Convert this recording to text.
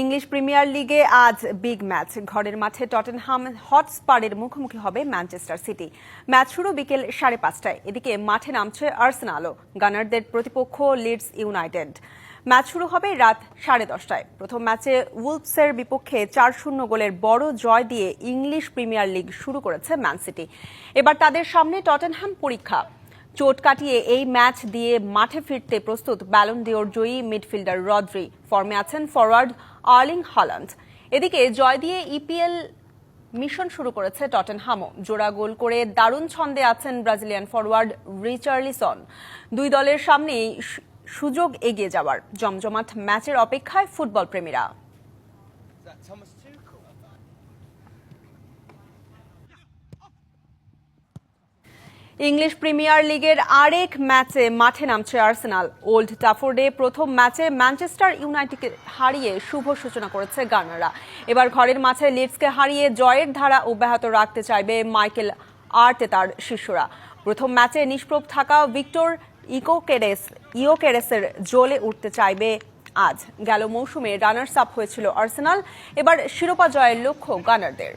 English premier লিগে আজ big match. ঘরের মাঠে টটেনহাম হটস্পারের মুখোমুখি হবে ম্যানচেস্টার সিটি। ম্যাচ শুরু বিকেল 5:30টায়। এদিকে মাঠে নামছে আর্সেনালও। গানারদের প্রতিপক্ষ লিডস ইউনাইটেড। ম্যাচ শুরু হবে রাত 10:30টায়। প্রথম ম্যাচে উলভসের বিপক্ষে 4-0 গোলের বড় জয় দিয়ে ইংলিশ প্রিমিয়ার লিগ শুরু করেছে ম্যান সিটি। এবার তাদের সামনে টটেনহাম পরীক্ষা। চোট কাটিয়ে এই ম্যাচ দিয়ে মাঠে ফিরতে প্রস্তুত ব্যালন ডিওর জয়ী মিডফিল্ডার রদ্রি। ফর্মে আছেন ফরওয়ার্ড আর্লিং হাল্যান্ড। এদিকে জয় দিয়ে ইপিএল মিশন শুরু করেছে টটেনহামও। জোড়া গোল করে দারুণ ছন্দে আছেন ব্রাজিলিয়ান ফরওয়ার্ড রিচার্লিসন। দুই দলের সামনেই সুযোগ এগিয়ে যাওয়ার। জমজমাট ম্যাচের অপেক্ষায় ফুটবল প্রেমীরা। ইংলিশ প্রিমিয়ার লিগের আরেক ম্যাচে মাঠে নামছে আর্সেনাল। ওল্ড ট্রাফোর্ডে প্রথম ম্যাচে ম্যানচেস্টার ইউনাইটেডকে হারিয়ে শুভ সূচনা করেছে গানাররা। এবার ঘরের মাঠে লিডসকে হারিয়ে জয়ের ধারা অব্যাহত রাখতে চাইবে মাইকেল আর্তেতার শিষ্যরা। প্রথম ম্যাচে নিষ্প্রভ থাকা ভিক্টর ইয়োকেরেসের জ্বলে উঠতে চাইবে আজ। গেল মৌসুমে রানার্স আপ হয়েছিল আর্সেনাল। এবার শিরোপা জয়ের লক্ষ্য গানারদের।